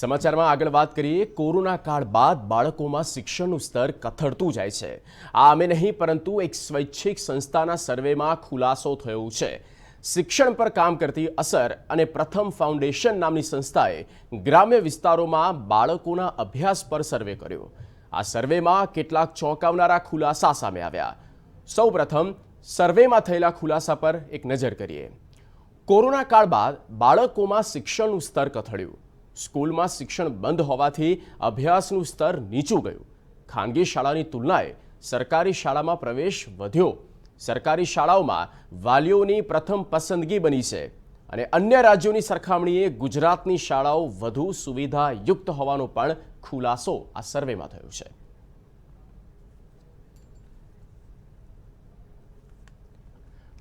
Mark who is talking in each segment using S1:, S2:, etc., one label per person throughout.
S1: સમાચારમાં આગળ વાત કરીએ કોરોના કાળ બાદ બાળકોમાં શિક્ષણનું સ્તર કથળતું જાય છે। આ અમે નહીં પરંતુ એક સ્વૈચ્છિક સંસ્થાના સર્વેમાં ખુલાસો થયો છે। શિક્ષણ પર કામ કરતી અસર અને પ્રથમ ફાઉન્ડેશન નામની સંસ્થાએ ગ્રામ્ય વિસ્તારોમાં બાળકોના અભ્યાસ પર સર્વે કર્યો। આ સર્વેમાં કેટલાક ચોંકાવનારા ખુલાસા સામે આવ્યા। સૌપ્રથમ સર્વેમાં થયેલા ખુલાસા પર એક નજર કરીએ। કોરોના કાળ બાદ બાળકોમાં શિક્ષણનું સ્તર કથળ્યું। સ્કૂલમાં શિક્ષણ બંધ હોવાથી અભ્યાસનું સ્તર નીચું ગયું। ખાનગી શાળાની તુલનાએ સરકારી શાળામાં પ્રવેશ વધ્યો। સરકારી શાળાઓમાં વાલીઓની પ્રથમ પસંદગી બની છે અને અન્ય રાજ્યોની સરખામણીએ ગુજરાતની શાળાઓ વધુ સુવિધાયુક્ત હોવાનો પણ ખુલાસો આ સર્વેમાં થયો છે।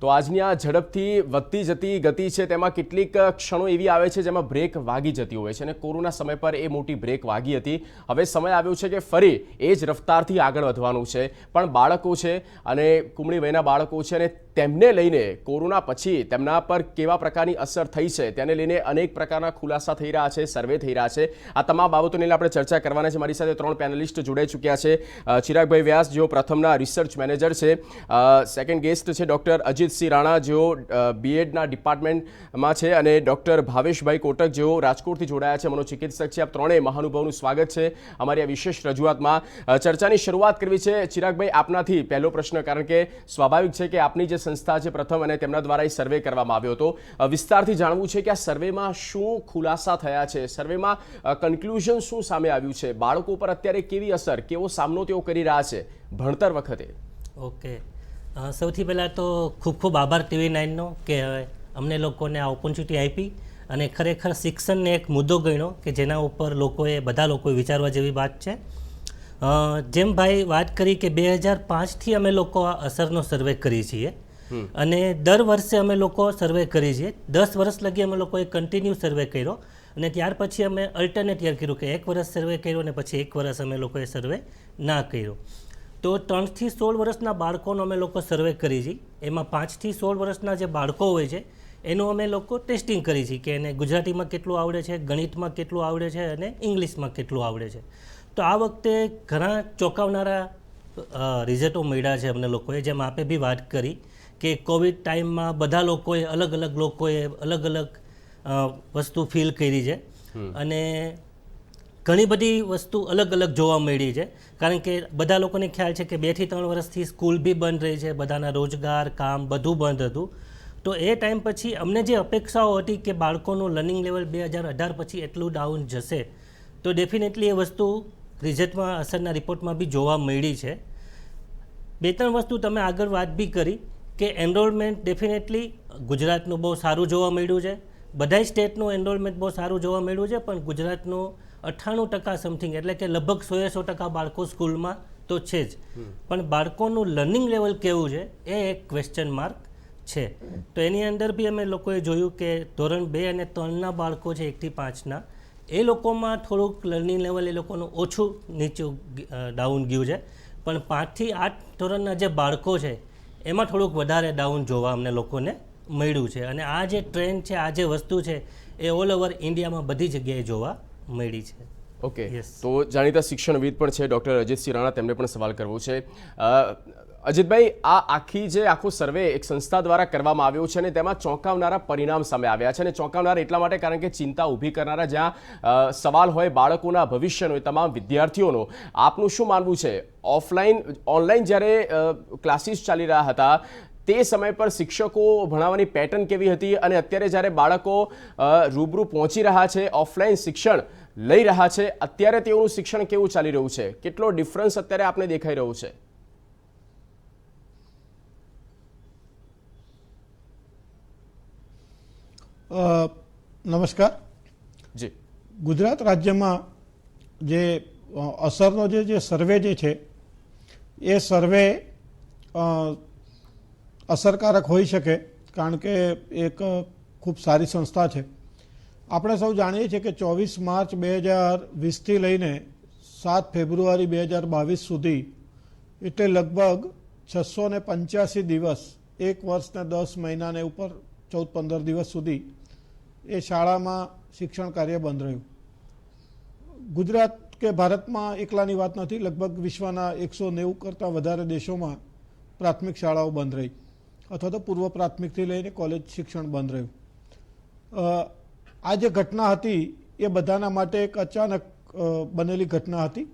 S1: તો આજની આ ઝડપથી વધતી જતી ગતિ છે તેમાં કેટલીક ક્ષણો એવી આવે છે જેમાં બ્રેક વાગી જતી હોય છે અને કોરોના સમય પર એ મોટી બ્રેક વાગી હતી। હવે સમય આવ્યો છે કે ફરી એ જ રફતારથી આગળ વધવાનું છે। પણ બાળકો છે અને કુમળી વયના બાળકો છે અને તેમને લઈને કોરોના પછી તેમના પર કેવા પ્રકારની અસર થઈ છે તેને લઈને અનેક પ્રકારના ખુલાસા થઈ રહ્યા છે, સર્વે થઈ રહ્યા છે। આ તમામ બાબતોને લઈને આપણે ચર્ચા કરવાના છે। મારી સાથે 3 પેનલિસ્ટ જોડાઈ ચૂક્યા છે। ચિરાગભાઈ વ્યાસ જેઓ પ્રથમના રિસર્ચ મેનેજર છે, સેકન્ડ ગેસ્ટ છે ડૉક્ટર અજીતસિંહ રાણા જેઓ બીએડના ડિપાર્ટમેન્ટમાં છે અને ડૉક્ટર ભાવેશભાઈ કોટક જેઓ રાજકોટથી જોડાયા છે, મનોચિકિત્સક છે। આપ ત્રણેય મહાનુભાવોનું સ્વાગત છે અમારી આ વિશેષ રજૂઆતમાં। ચર્ચાની શરૂઆત કરવી છે ચિરાગભાઈ આપનાથી। પહેલો પ્રશ્ન, કારણ કે સ્વાભાવિક છે કે આપની જે સંસ્થા છે પ્રથમ અને તેમના દ્વારા એ સર્વે કરવામાં આવ્યો હતો, વિસ્તારથી જાણવું છે કે આ સર્વેમાં શું ખુલાસા થયા છે, સર્વેમાં કન્ક્લુઝન શું સામે આવ્યું છે, બાળકો પર અત્યારે કેવી અસર, કેવો સામનો તેઓ કરી રહ્યા છે ભણતર વખતે?
S2: ઓકે, સૌથી પહેલાં તો ખૂબ ખૂબ આભાર TV9નો કે અમને લોકોને આ ઓપોર્ચ્યુનિટી આપી અને ખરેખર શિક્ષણને એક મુદ્દો ગણ્યો કે જેના ઉપર બધા લોકોએ વિચારવા જેવી વાત છે। જેમ ભાઈ વાત કરી કે 2005થી અમે લોકો આ અસરનો સર્વે કરીએ છીએ અને દર વર્ષે અમે લોકો સર્વે કરીએ છીએ। 10 વર્ષ લગી અમે લોકોએ કન્ટિન્યુ સર્વે કર્યો અને ત્યાર પછી અમે અલ્ટરનેટ યર કર્યું કે 1 વર્ષ સર્વે કર્યો અને પછી 1 વર્ષ અમે લોકોએ સર્વે ના કર્યો। તો 3 થી 16 વર્ષના બાળકોનો અમે લોકો સર્વે કરી છીએ। એમાં 5 થી 16 વર્ષના જે બાળકો હોય છે એનું અમે લોકો ટેસ્ટિંગ કરી છીએ કે એને ગુજરાતીમાં કેટલું આવડે છે, ગણિતમાં કેટલું આવડે છે અને ઇંગ્લિશમાં કેટલું આવડે છે। તો આ વખતે ઘણા ચોંકાવનારા રિઝલ્ટો મળ્યા છે અમને લોકોએ। જેમ આપે બી વાત કરી કે કોવિડ ટાઈમમાં બધા લોકોએ અલગ અલગ વસ્તુ ફીલ કરી છે અને ઘણી બધી વસ્તુ અલગ અલગ જોવા મળી છે। કારણ કે બધા લોકોને ખ્યાલ છે કે 2 થી 3 વર્ષથી સ્કૂલ બી બંધ રહી છે, બધાના રોજગાર, કામ બધું બંધ હતું। તો એ ટાઈમ પછી અમને જે અપેક્ષાઓ હતી કે બાળકોનું લર્નિંગ લેવલ 2018 પછી એટલું ડાઉન જશે, તો ડેફિનેટલી એ વસ્તુ રિઝલ્ટમાં, અસરના રિપોર્ટમાં બી જોવા મળી છે। 2-3 વસ્તુ તમે આગળ વાત બી કરી કે એનરોલમેન્ટ ડેફિનેટલી ગુજરાતનું બહુ સારું જોવા મળ્યું છે, બધાય સ્ટેટનું એનરોલમેન્ટ બહુ સારું જોવા મળ્યું છે, પણ ગુજરાતનું 98% સમથિંગ એટલે કે લગભગ 100% બાળકો સ્કૂલમાં તો છે જ, પણ બાળકોનું લર્નિંગ લેવલ કેવું છે એ એક ક્વેશ્ચન માર્ક છે। તો એની અંદર બી અમે લોકોએ જોયું કે ધોરણ 2 અને 3ના બાળકો છે 1 થી 5ના, એ લોકોમાં થોડુંક લર્નિંગ લેવલ એ લોકોનું ઓછું નીચું ડાઉન ગયું છે, પણ 5 થી 8 ધોરણના જે બાળકો છે એમાં થોડુંક વધારે ડાઉન જોવા અમને લોકોને મળ્યું છે। અને આ જે ટ્રેન્ડ છે, આ જે વસ્તુ છે એ ઓલ ઓવર ઇન્ડિયામાં બધી જગ્યાએ જોવા મળી છે।
S1: ઓકે, તો જાણીતા શિક્ષણવિદ પણ છે ડૉક્ટર અજીતસિંહ રાણા, તેમને પણ સવાલ કરવો છે। અજીતભાઈ, આ આખો સર્વે એક સંસ્થા દ્વારા કરવામાં આવ્યો છે અને તેમાં ચોંકાવનારા પરિણામ સામે આવ્યા છે અને ચોંકાવનારા એટલા માટે કારણ કે ચિંતા ઊભી કરનારા જ્યાં સવાલ હોય બાળકોના ભવિષ્યનો, એ તમામ વિદ્યાર્થીઓનો, આપનું શું માનવું છે? ઓનલાઈન જ્યારે ક્લાસીસ ચાલી રહ્યા હતા તે સમય પર શિક્ષકો ભણાવવાની પેટર્ન કેવી હતી અને અત્યારે જ્યારે બાળકો રૂબરૂ પહોંચી રહ્યા છે, ઓફલાઈન શિક્ષણ લઈ રહ્યા છે, અત્યારે તેઓનું શિક્ષણ કેવું ચાલી રહ્યું છે? કેટલો ડિફરન્સ અત્યારે આપને દેખાઈ રહ્યો છે?
S3: નમસ્કાર
S1: જી।
S3: ગુજરાત રાજ્યમાં જે અસરનો જે સર્વે જે છે એ સર્વે અસરકારક હોઈ શકે, કારણ કે એક ખૂબ સારી સંસ્થા છે। આપણે સૌ જાણીએ છીએ કે 24 માર્ચ 2020થી લઈને 7 ફેબ્રુઆરી 2022 સુધી, એટલે લગભગ 685 દિવસ, 1 વર્ષને 10 મહિનાને ઉપર 14-15 દિવસ સુધી એ શાળામાં શિક્ષણ કાર્ય બંધ રહ્યું। ગુજરાત કે ભારતમાં એકલાની વાત નથી, લગભગ વિશ્વના 190 કરતાં વધારે દેશોમાં પ્રાથમિક શાળાઓ બંધ રહી અથવા તો પૂર્વ પ્રાથમિકથી લઈને કોલેજ શિક્ષણ બંધ રહ્યું. આ જે ઘટના હતી એ બધાના માટે એક અચાનક બનેલી ઘટના હતી.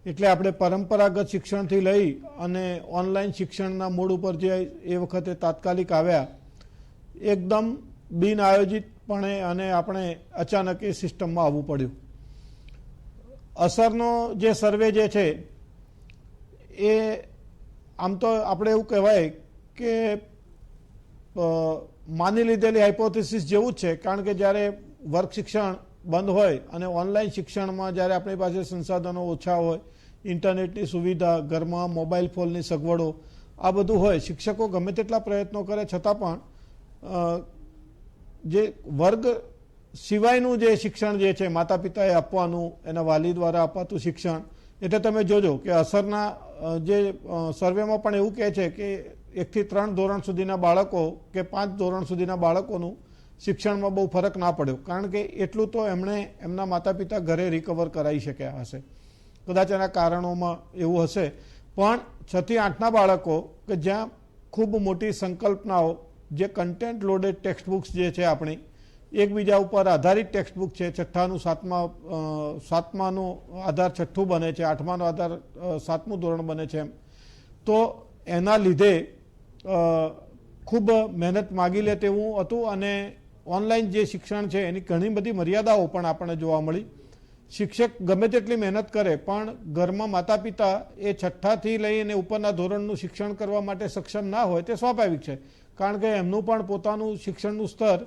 S3: એટલે આપણે પરંપરાગત શિક્ષણથી લઈ અને ઓનલાઈન શિક્ષણના મોડ ઉપર જે એ વખતે તાત્કાલિક આવ્યા, એકદમ બિન આયોજિતપણે અને આપણે અચાનક એ સિસ્ટમમાં આવવું પડ્યું. અસરનો જે સર્વે જે છે એ આમ તો આપણે એવું કહેવાય કે માની લીધેલી હાઇપોથેસિસ જેવું જ છે, કારણ કે જ્યારે વર્ગ શિક્ષણ બંધ હોય અને ઓનલાઈન શિક્ષણમાં જ્યારે આપણી પાસે સંસાધનો ઓછા હોય, ઇન્ટરનેટની સુવિધા, ઘરમાં મોબાઈલ ફોનની સગવડો, આ બધું હોય, શિક્ષકો ગમે તેટલા પ્રયત્નો કરે છતાં પણ જે વર્ગ સિવાયનું જે શિક્ષણ જે છે માતા પિતાએ આપવાનું, એના વાલી દ્વારા અપાતું શિક્ષણ, એટલે તમે જોજો કે અસરના જે સર્વેમાં પણ એવું કહે છે કે 1 થી 3 ધોરણ સુધીના બાળકો કે 5 ધોરણ સુધીના બાળકોનું શિક્ષણમાં બહુ ફરક ના પડ્યો, કારણ કે એટલું તો એમણે એમના માતા પિતા ઘરે રિકવર કરાવી શક્યા હશે. કદાચ એના કારણોમાં એવું હશે, પણ 6 થી 8ના બાળકો કે જ્યાં ખૂબ મોટી સંકલ્પનાઓ, જે કન્ટેન્ટ લોડેડ ટેક્સ્ટ બુક્સ જે છે આપણી, એકબીજા ઉપર આધારિત ટેક્સ્ટ બુક છે, 6ઠ્ઠાનું 7માનો આધાર 6ઠ્ઠું બને છે, 8માનો આધાર 7મું ધોરણ બને છે, એમ તો એના લીધે ખૂબ મહેનત માગી લે તેવું હતું. અને ઓનલાઈન જે શિક્ષણ છે એની ઘણી બધી મર્યાદાઓ પણ આપણને જોવા મળી. શિક્ષક ગમે તેટલી મહેનત કરે પણ ઘરમાં માતા પિતા એ 6ઠ્ઠાથી લઈને ઉપરના ધોરણનું શિક્ષણ કરવા માટે સક્ષમ ના હોય તે સ્વાભાવિક છે, કારણ કે એમનું પણ પોતાનું શિક્ષણનું સ્તર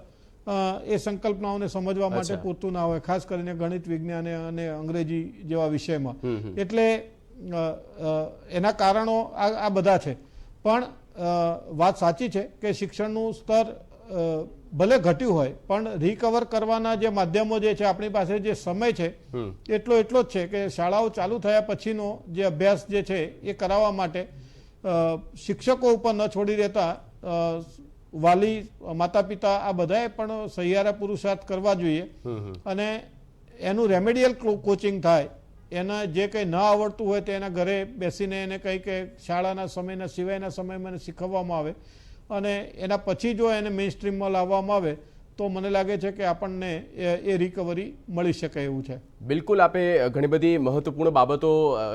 S3: એ સંકલ્પનાઓને સમજવા માટે પૂરતું ના હોય, ખાસ કરીને ગણિત, વિજ્ઞાન અને અંગ્રેજી જેવા વિષયમાં. એટલે એના કારણો આ બધા છે. પણ વાત સાચી છે કે શિક્ષણનું સ્તર ભલે ઘટ્યું હોય પણ રિકવર કરવાના જે માધ્યમો જે છે, આપણી પાસે જે સમય છે એટલો જ છે કે શાળાઓ ચાલુ થયા પછીનો જે અભ્યાસ જે છે એ કરાવવા માટે શિક્ષકો ઉપર ન છોડી દેતા વાલી, માતા પિતા આ બધાએ પણ સહિયારા પુરુષાર્થ કરવા જોઈએ. અને એનું રેમેડિયલ કોચિંગ થાય, એના જે કંઈ ન આવડતું હોય તે એના ઘરે બેસીને એને કંઈ કે શાળાના સમયના સિવાયના સમયમાં શીખવવામાં આવે અને એના પછી જો એને મેઇન સ્ટ્રીમમાં લાવવામાં આવે તો મને લાગે છે કે આપણને એ રિકવરી મળી શકે એવું છે.
S1: બિલકુલ, આપે ઘણી બધી મહત્વપૂર્ણ બાબતો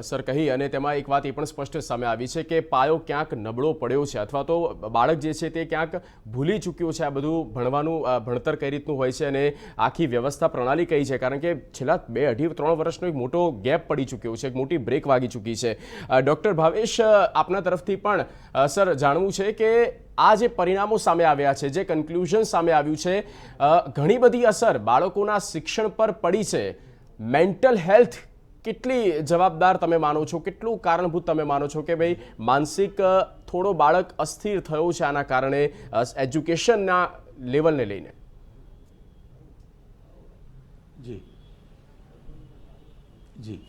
S1: સર કહી અને તેમાં એક વાત એ પણ સ્પષ્ટ સામે આવી છે કે પાયો ક્યાંક નબળો પડ્યો છે અથવા તો બાળક જે છે તે ક્યાંક ભૂલી ચૂક્યો છે આ બધું ભણવાનું, ભણતર કઈ રીતનું હોય છે અને આખી વ્યવસ્થા પ્રણાલી કઈ છે, કારણ કે છેલ્લા 2, 2.5, 3 વર્ષનો એક મોટો ગેપ પડી ચૂક્યો છે, એક મોટી બ્રેક વાગી ચૂકી છે. ડૉક્ટર ભાવેશ, આપના તરફથી પણ સર જાણવું છે કે આ જે પરિણામો સામે આવ્યા છે, જે કન્ક્લુઝન સામે આવ્યું છે, ઘણી બધી અસર બાળકોના શિક્ષણ પર પડી છે. મેન્ટલ હેલ્થ કેટલી જવાબદાર તમે માનો છો, કેટલું કારણભૂત તમે માનો છો કે ભાઈ માનસિક થોડો બાળક અસ્થિર થયો છે આના કારણે એજ્યુકેશનના લેવલને લઈને?
S4: જી જી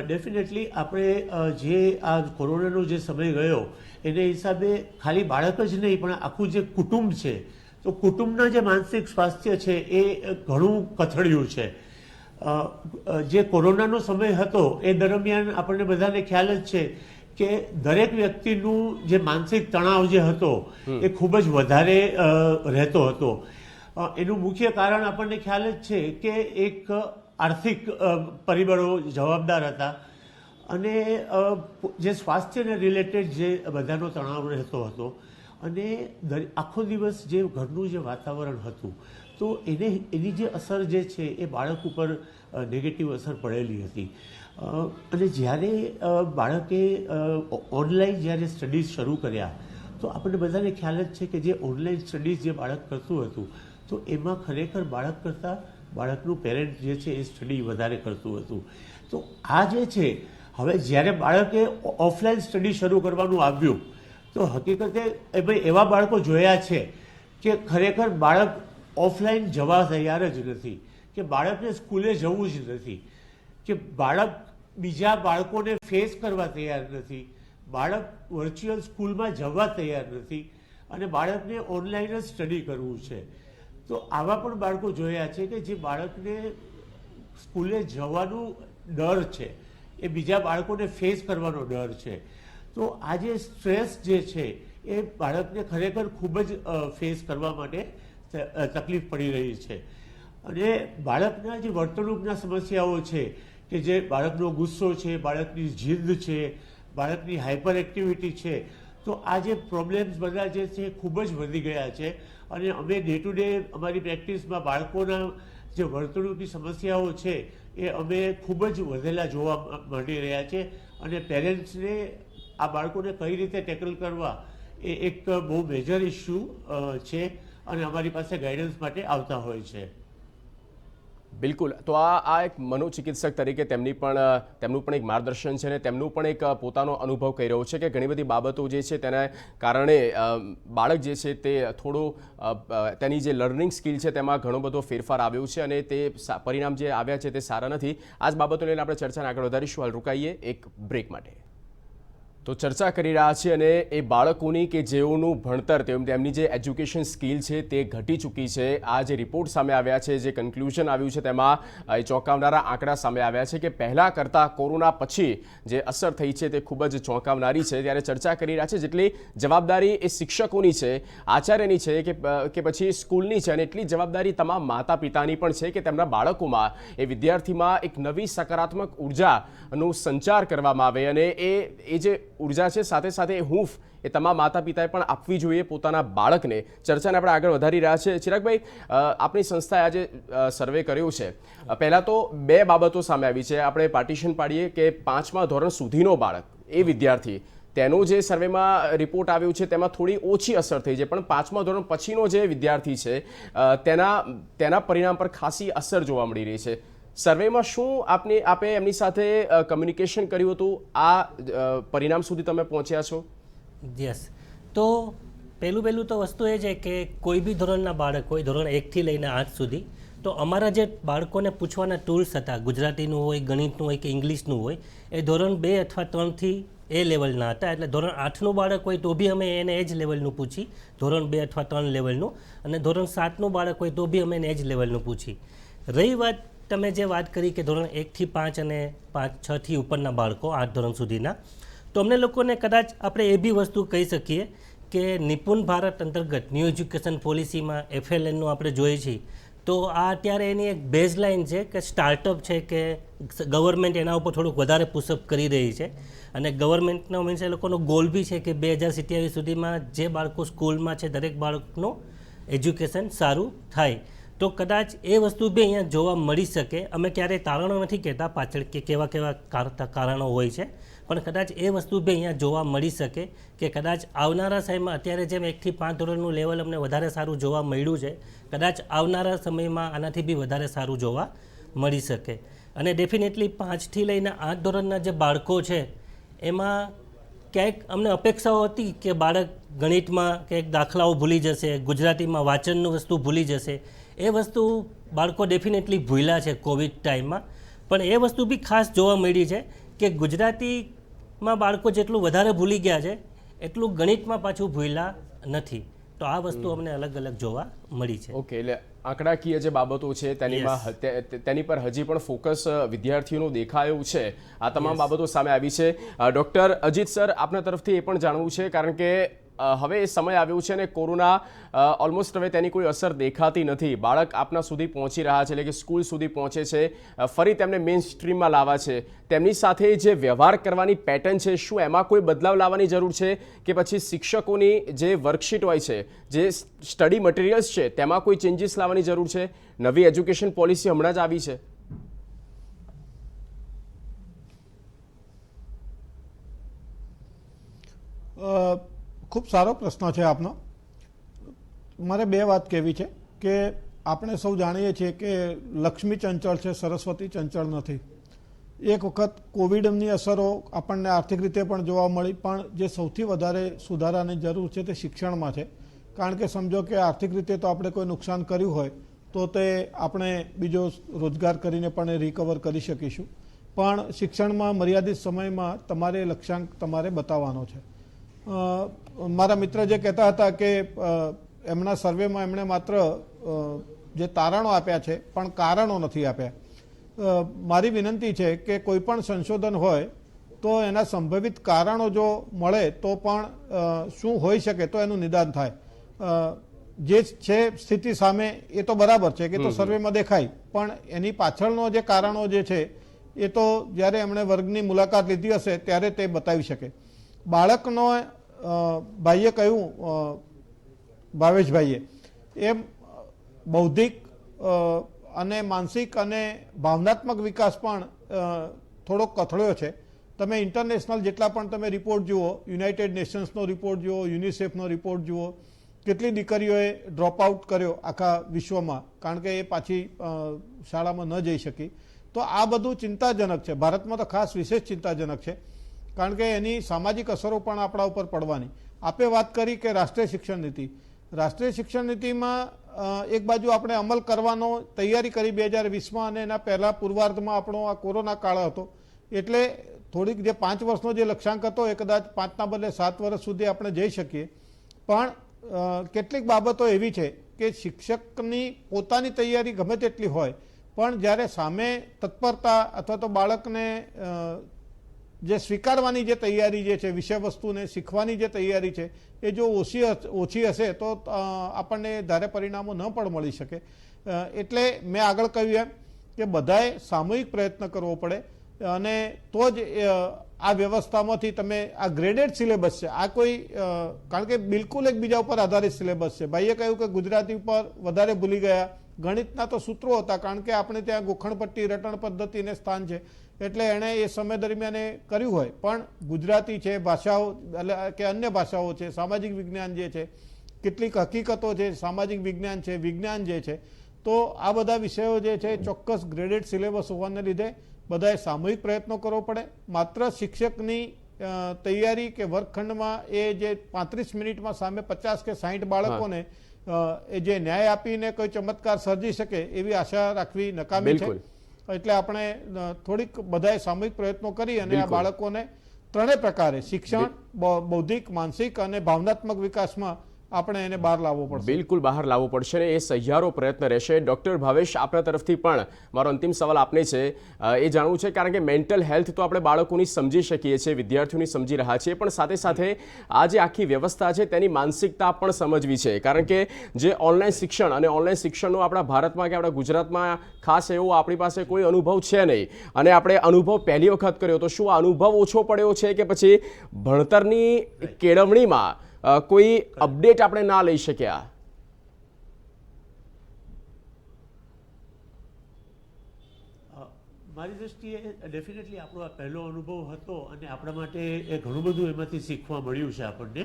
S4: ડેફિનેટલી આપણે જે આ કોરોનાનો જે સમય ગયો એને હિસાબે ખાલી બાળક જ નહીં પણ આખું જે કુટુંબ છે, તો કુટુંબના જે માનસિક સ્વાસ્થ્ય છે એ ઘણું કથળ્યું છે. જે કોરોનાનો સમય હતો એ દરમિયાન આપણને બધાને ખ્યાલ જ છે કે દરેક વ્યક્તિનું જે માનસિક તણાવ જે હતો એ ખૂબ જ વધારે રહેતો હતો. એનું મુખ્ય કારણ આપણને ખ્યાલ જ છે કે એક આર્થિક પરિબળો જવાબદાર હતા અને જે સ્વાસ્થ્યને રિલેટેડ જે બધાનો તણાવ રહેતો હતો અને આખો દિવસ જે ઘરનું જે વાતાવરણ હતું તો એની જે અસર જે છે એ બાળક ઉપર નેગેટિવ અસર પડેલી હતી. અને જ્યારે બાળકે ઓનલાઈન જ્યારે સ્ટડીઝ શરૂ કર્યા તો આપણને બધાને ખ્યાલ જ છે કે જે ઓનલાઈન સ્ટડીઝ જે બાળક કરતું હતું તો એમાં ખરેખર બાળક કરતાં બાળકનું પેરેન્ટ જે છે એ સ્ટડી વધારે કરતું હતું. તો આ જે છે હવે જ્યારે બાળકે ઓફલાઈન સ્ટડી શરૂ કરવાનું આવ્યું તો હકીકતે ભાઈ એવા બાળકો જોયા છે કે ખરેખર બાળક ઓફલાઈન જવા તૈયાર જ નથી, કે બાળકને સ્કૂલે જવું જ નથી, કે બાળક બીજા બાળકોને ફેસ કરવા તૈયાર નથી, બાળક વર્ચ્યુઅલ સ્કૂલમાં જવા તૈયાર નથી અને બાળકને ઓનલાઈન જ સ્ટડી કરવું છે. તો આવા પણ બાળકો જોયા છે કે જે બાળકને સ્કૂલે જવાનું ડર છે, એ બીજા બાળકોને ફેસ કરવાનો ડર છે. તો આ જે સ્ટ્રેસ જે છે એ બાળકને ખરેખર ખૂબ જ ફેસ કરવા માટે તકલીફ પડી રહી છે. અને બાળકના જે વર્તણૂકના સમસ્યાઓ છે કે જે બાળકનો ગુસ્સો છે, બાળકની જીદ છે, બાળકની હાઇપર એક્ટિવિટી છે, તો આ જે પ્રોબ્લેમ્સ બધા જે છે ખૂબ જ વધી ગયા છે. અને અમે ડે ટુ ડે અમારી પ્રેક્ટિસમાં બાળકોના જે વર્તણૂકની સમસ્યાઓ છે એ અમે ખૂબ જ વધેલા જોવા મળી રહ્યા છે. અને પેરેન્ટ્સને આ બાળકોને કઈ રીતે ટેકલ કરવા એ એક બહુ મેજર ઇસ્યુ છે અને અમારી પાસે ગાઈડન્સ માટે આવતા હોય છે.
S1: બિલકુલ. તો આ એક મનોચિકિત્સક તરીકે તેમનું પણ એક માર્ગદર્શન છે અને તેમનું પણ એક પોતાનો અનુભવ કહી રહ્યો છે કે ઘણી બધી બાબતો જે છે તેના કારણે બાળક જે છે તે થોડું તેની જે લર્નિંગ સ્કિલ છે તેમાં ઘણો બધો ફેરફાર આવ્યો છે અને તે પરિણામ જે આવ્યા છે તે સારા નથી. આ જ બાબતો લઈને આપણે ચર્ચાને આગળ વધારીશું. હાલ રોકાઈએ એક બ્રેક માટે. તો ચર્ચા કરી રહ્યા છીએ અને એ બાળકોની કે જેઓનું ભણતર તેમની જે એજ્યુકેશન સ્કિલ છે તે ઘટી ચૂકી છે. આ જે રિપોર્ટ સામે આવ્યા છે, જે કન્ક્લુઝન આવ્યું છે તેમાં એ ચોંકાવનારા આંકડા સામે આવ્યા છે કે પહેલાં કરતાં કોરોના પછી જે અસર થઈ છે તે ખૂબ જ ચોંકાવનારી છે. ત્યારે ચર્ચા કરી રહ્યા છે જેટલી જવાબદારી એ શિક્ષકોની છે, આચાર્યની છે કે પછી સ્કૂલની છે, અને એટલી જવાબદારી તમામ માતા પિતાની પણ છે કે તેમના બાળકોમાં એ વિદ્યાર્થીમાં એક નવી સકારાત્મક ઉર્જાનો સંચાર કરવામાં આવે અને એ જે ઉર્જા છે સાથે સાથે હૂંફ એ તમામ માતા પિતાએ પણ આપવી જોઈએ પોતાના બાળકને. ચર્ચાને આપણે આગળ વધારી રહ્યા છે. ચિરાગભાઈ, આપણી સંસ્થાએ આજે સર્વે કર્યો છે. પહેલાં તો બે બાબતો સામે આવી છે. આપણે પાર્ટીશન પાડીએ કે 5મા ધોરણ સુધીનો બાળક એ વિદ્યાર્થી, તેનો જે સર્વેમાં રિપોર્ટ આવ્યો છે તેમાં થોડી ઓછી અસર થઈ છે, પણ 5મા ધોરણ પછીનો જે વિદ્યાર્થી છે તેના પરિણામ પર ખાસી અસર જોવા મળી રહી છે. સર્વેમાં શું આપે એમની સાથે કમ્યુનિકેશન કર્યું હતું? આ પરિણામ સુધી તમે પહોંચ્યા છો?
S2: યસ. તો પહેલું તો વસ્તુ એ છે કે કોઈ બી ધોરણના બાળક હોય, ધોરણ 1થી લઈને 8 સુધી, તો અમારા જે બાળકોને પૂછવાના ટૂલ્સ હતા, ગુજરાતીનું હોય, ગણિતનું હોય કે ઇંગ્લિશનું હોય, એ ધોરણ 2 અથવા 3થી એ લેવલના હતા. એટલે ધોરણ 8નું બાળક હોય તો બી અમે એને એ જ લેવલનું પૂછી, ધોરણ 2 અથવા 3 લેવલનું, અને ધોરણ 7નું બાળક હોય તો બી અમે એને એ જ લેવલનું પૂછી. રહી વાત, તમે જે વાત કરી કે ધોરણ 1થી 5 અને 6થી ઉપરના બાળકો 8 ધોરણ સુધીના, તો અમને લોકોને કદાચ આપણે એ બી વસ્તુ કહી શકીએ કે નિપુણ ભારત અંતર્ગત ન્યૂ એજ્યુકેશન પોલિસીમાં FLNનું આપણે જોઈએ છીએ, તો આ અત્યારે એની એક બેઝલાઇન છે કે સ્ટાર્ટઅપ છે કે ગવર્મેન્ટ એના ઉપર થોડુંક વધારે પુશઅપ કરી રહી છે. અને ગવર્મેન્ટનો મીન્સ એ લોકોનો ગોલ બી છે કે 2027 સુધીમાં જે બાળકો સ્કૂલમાં છે દરેક બાળકનું એજ્યુકેશન સારું થાય. તો કદાચ એ વસ્તુ બી અહીંયા જોવા મળી શકે. અમે ક્યારેય તારણો નથી કહેતા પાછળ કે કેવા કારણો હોય છે, પણ કદાચ એ વસ્તુ બી અહીંયા જોવા મળી શકે કે કદાચ આવનારા સમયમાં અત્યારે જેમ 1થી 5 ધોરણનું લેવલ અમને વધારે સારું જોવા મળ્યું છે, કદાચ આવનારા સમયમાં આનાથી બી વધારે સારું જોવા મળી શકે. અને ડેફિનેટલી 5થી લઈને 8 ધોરણના જે બાળકો છે એમાં ક્યાંક અમને અપેક્ષાઓ હતી કે બાળક ગણિતમાં કંઈક દાખલાઓ ભૂલી જશે, ગુજરાતીમાં વાંચનનું વસ્તુ ભૂલી જશે. એ વસ્તુ બાળકો ડેફિનેટલી ભૂલ્યા છે કોવિડ ટાઈમમાં, પણ એ વસ્તુ બી ખાસ જોવા મળી છે કે ગુજરાતીમાં બાળકો જેટલું વધારે ભૂલી ગયા છે એટલું ગણિતમાં પાછું ભૂલ્યા નથી. તો આ વસ્તુ અમને અલગ અલગ જોવા મળી છે.
S1: ઓકે, એટલે આંકડાકીય જે બાબતો છે તેની પર હજી પણ ફોકસ વિદ્યાર્થીઓનું દેખાયું છે. આ તમામ બાબતો સામે આવી છે. ડૉક્ટર અજીત સર, આપના તરફથી એ પણ જાણવું છે, કારણ કે હવે એ સમય આવ્યો છે અને કોરોના ઓલમોસ્ટ હવે તેની કોઈ અસર દેખાતી નથી. બાળક આપના સુધી પહોંચી રહ્યા છે, એટલે કે સ્કૂલ સુધી પહોંચે છે, ફરી તેમને મેઇન સ્ટ્રીમમાં લાવવા છે. તેમની સાથે જે વ્યવહાર કરવાની પેટર્ન છે, શું એમાં કોઈ બદલાવ લાવવાની જરૂર છે કે પછી શિક્ષકોની જે વર્કશીટ હોય છે, જે સ્ટડી મટીરિયલ્સ છે, તેમાં કોઈ ચેન્જીસ લાવવાની જરૂર છે? નવી એજ્યુકેશન પોલિસી હમણાં જ આવી છે.
S3: ખૂબ સારો પ્રશ્ન છે આપનો. મારે બે વાત કહેવી છે કે આપણે સૌ જાણીએ છીએ કે લક્ષ્મી ચંચળ છે, સરસ્વતી ચંચળ નથી. એક વખત કોવિડની અસરો આપણને આર્થિક રીતે પણ જોવા મળી, પણ જે સૌથી વધારે સુધારાની જરૂર છે તે શિક્ષણમાં છે. કારણ કે સમજો કે આર્થિક રીતે તો આપણે કોઈ નુકસાન કર્યું હોય તો તે આપણે બીજો રોજગાર કરીને પણ એ રિકવર કરી શકીશું, પણ શિક્ષણમાં મર્યાદિત સમયમાં તમારે લક્ષ્યાંક તમારે બતાવવાનો છે. મારા મિત્ર જે કહેતા હતા કે એમના સર્વેમાં એમણે માત્ર જે તારણો આપ્યા છે પણ કારણો નથી આપ્યા. મારી વિનંતી છે કે કોઈ પણ સંશોધન હોય તો એના સંભવિત કારણો જો મળે તો પણ શું હોઈ શકે તો એનું નિદાન થાય. જે છે સ્થિતિ સામે એ તો બરાબર છે કે તો સર્વેમાં દેખાય, પણ એની પાછળનો જે કારણો જે છે એ તો જ્યારે એમણે વર્ગની મુલાકાત લીધી હશે ત્યારે તે બતાવી શકે. બાળકનો ભાઈએ કહ્યું, ભાવેશભાઈએ, એમ બૌદ્ધિક અને માનસિક અને ભાવનાત્મક વિકાસ પણ થોડોક કથળ્યો છે. તમે ઇન્ટરનેશનલ જેટલા પણ તમે રિપોર્ટ જુઓ, યુનાઇટેડ નેશન્સનો રિપોર્ટ જુઓ, યુનિસેફનો રિપોર્ટ જુઓ, કેટલી દીકરીઓએ ડ્રોપ આઉટ કર્યો આખા વિશ્વમાં કારણ કે એ પાછી શાળામાં ન જઈ શકી. તો આ બધું ચિંતાજનક છે. ભારતમાં તો ખાસ વિશેષ ચિંતાજનક છે કારણ કે એની સામાજિક અસરો પણ આપણા ઉપર પડવાની. આપે વાત કરી કે રાષ્ટ્રીય શિક્ષણ નીતિ. રાષ્ટ્રીય શિક્ષણ નીતિમાં એક બાજુ આપણે અમલ કરવાનો તૈયારી કરી 2020માં અને એના પહેલાં પૂર્વાર્ધમાં આપણો આ કોરોના કાળ હતો, એટલે થોડીક જે 5 વર્ષનો જે લક્ષ્યાંક હતો એ કદાચ 5ના બદલે 7 વર્ષ સુધી આપણે જઈ શકીએ. પણ કેટલીક બાબતો એવી છે કે શિક્ષકની પોતાની તૈયારી ગમે તેટલી હોય પણ જ્યારે સામે તત્પરતા અથવા તો બાળકને જે સ્વીકારવાની જે તૈયારી જે છે, વિષય વસ્તુને શીખવાની જે તૈયારી છે એ જો ઓછી હશે તો આપણને ધારે પરિણામો ન પણ મળી શકે. એટલે મેં આગળ કહ્યું એમ કે બધાએ સામૂહિક પ્રયત્ન કરવો પડે અને તો જ આ વ્યવસ્થામાંથી તમે આ ગ્રેડેડ સિલેબસ છે, આ કોઈ કારણ કે બિલકુલ એકબીજા ઉપર આધારિત સિલેબસ છે. ભાઈએ કહ્યું કે ગુજરાતી ઉપર વધારે ભૂલી ગયા, ગણિતના તો સૂત્રો હતા કારણ કે આપણે ત્યાં ગોખણપટ્ટી રટણ પદ્ધતિને સ્થાન છે એટલે એણે એ સમય દરમિયાન એ કર્યું હોય, પણ ગુજરાતી છે, ભાષાઓ કે અન્ય ભાષાઓ છે, સામાજિક વિજ્ઞાન જે છે, કેટલીક હકીકતો છે, સામાજિક વિજ્ઞાન છે, વિજ્ઞાન જે છે, તો આ બધા વિષયો જે છે ચોક્કસ ગ્રેડેડ સિલેબસ હોવાને લીધે બધાએ સામૂહિક પ્રયત્નો કરવો પડે. માત્ર શિક્ષકની તૈયારી કે વર્ગખંડમાં એ જે 35 મિનિટમાં સામે 50 કે 60 બાળકોને એ જે ન્યાય આપીને કોઈ ચમત્કાર સર્જી શકે એવી આશા રાખવી નકામી છે. એટલે આપણે થોડીક બધાએ સામૂહિક પ્રયત્નો કરી અને આ બાળકોને ત્રણેય પ્રકારે શિક્ષણ, બૌદ્ધિક, માનસિક અને ભાવનાત્મક વિકાસમાં આપણે એને બહાર લાવવો પડશે.
S1: બિલકુલ બહાર લાવવો પડશે ને એ સહિયારો પ્રયત્ન રહેશે. ડૉક્ટર ભાવેશ, આપણા તરફથી પણ મારો અંતિમ સવાલ આપને છે એ જાણવું છે કારણ કે મેન્ટલ હેલ્થ તો આપણે બાળકોની સમજી શકીએ છીએ, વિદ્યાર્થીઓની સમજી રહ્યા છીએ, પણ સાથે સાથે આ જે આખી વ્યવસ્થા છે તેની માનસિકતા પણ સમજવી છે કારણ કે જે ઓનલાઈન શિક્ષણ અને ઓનલાઈન શિક્ષણનો આપણા ભારતમાં કે આપણા ગુજરાતમાં ખાસ એવો આપણી પાસે કોઈ અનુભવ છે નહીં અને આપણે અનુભવ પહેલી વખત કર્યો, તો શું આ અનુભવ ઓછો પડ્યો છે કે પછી ભણતરની કેળવણીમાં કોઈ અપડેટ આપણે ના લઈ શક્યા?
S4: મારી દ્રષ્ટિએ ડેફિનેટલી આપણો આ પહેલો અનુભવ હતો અને આપણા માટે એ ઘણું બધું એમાંથી શીખવા મળ્યું છે આપણને.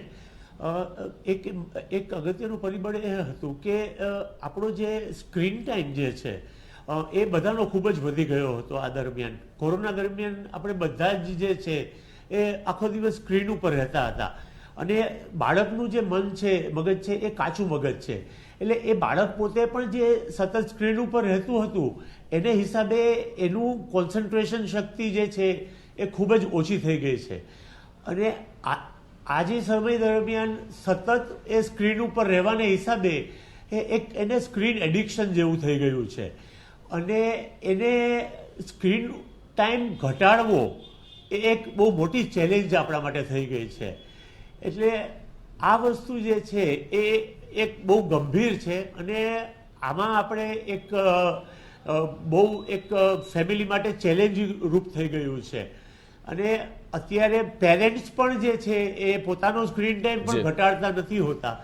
S4: એક અગત્યનું પરિબળ એ હતું કે આપણો જે સ્ક્રીન ટાઈમ જે છે એ બધાનો ખૂબ જ વધી ગયો હતો આ દરમિયાન. કોરોના દરમિયાન આપણે બધા જ જે છે એ આખો દિવસ સ્ક્રીન ઉપર રહેતા હતા અને બાળકનું જે મન છે, મગજ છે, એ કાચું મગજ છે. એટલે એ બાળક પોતે પણ જે સતત સ્ક્રીન ઉપર રહેતું હતું એને હિસાબે એનું કોન્સન્ટ્રેશન શક્તિ જે છે એ ખૂબ જ ઓછી થઈ ગઈ છે. અને આજે સમય દરમિયાન સતત એ સ્ક્રીન ઉપર રહેવાને હિસાબે એને સ્ક્રીન એડિક્શન જેવું થઈ ગયું છે અને એને સ્ક્રીન ટાઈમ ઘટાડવો એ એક બહુ મોટી ચેલેન્જ આપણા માટે થઈ ગઈ છે. એટલે આ વસ્તુ જે છે એ એક બહુ ગંભીર છે અને આમાં આપણે બહુ એક ફેમિલી માટે ચેલેન્જિંગ રૂપ થઈ ગયું છે. અને અત્યારે પેરેન્ટ્સ પણ જે છે એ પોતાનો સ્ક્રીન ટાઈમ પણ ઘટાડતા નથી હોતા,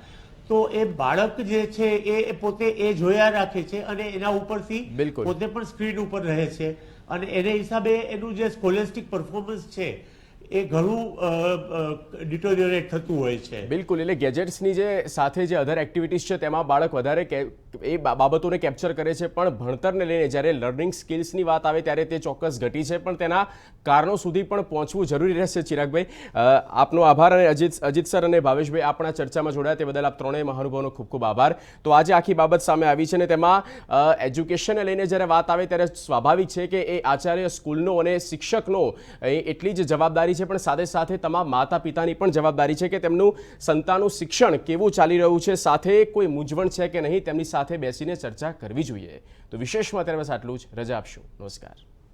S4: તો એ બાળક જે છે એ પોતે એ જોયા રાખે છે અને એના ઉપરથી પોતે પણ સ્ક્રીન ઉપર રહે છે અને એને હિસાબે એનું જે સ્કોલેસ્ટિક પરફોર્મન્સ છે એ ઘણું ડિટોરિયોરેટ થતું હોય છે.
S1: બિલકુલ, એટલે ગેજેટ્સની જે સાથે જે અધર એક્ટિવિટીઝ છે તેમાં બાળક વધારે એ બાબતોને કેપ્ચર કરે છે, પણ ભણતરને લઈને જ્યારે લર્નિંગ સ્કિલ્સની વાત આવે ત્યારે તે ચોક્કસ ઘટી છે, પણ તેના કારણો સુધી પણ પહોંચવું જરૂરી રહેશે. ચિરાગભાઈ, આપનો આભાર અને અજીત સર અને ભાવેશભાઈ આપણા ચર્ચામાં જોડાયા તે બદલ આપ ત્રણેય મહાનુભાવોનો ખૂબ ખૂબ આભાર. તો આજે આખી બાબત સામે આવી છે અને તેમાં એજ્યુકેશનને લઈને જ્યારે વાત આવે ત્યારે સ્વાભાવિક છે કે એ આચાર્ય, સ્કૂલનો અને શિક્ષકનો એટલી જ જવાબદારી છે છે, પણ સાથે સાથે તમામ માતા પિતાની પણ જવાબદારી છે કે તેમનું સંતાનનું શિક્ષણ કેવું ચાલી રહ્યું છે, સાથે કોઈ મૂંઝવણ છે કે નહીં, તેમની સાથે બેસીને ચર્ચા કરવી જોઈએ. તો વિશેષમાં અત્યારે બસ આટલું જ. રજા આપશું. નમસ્કાર.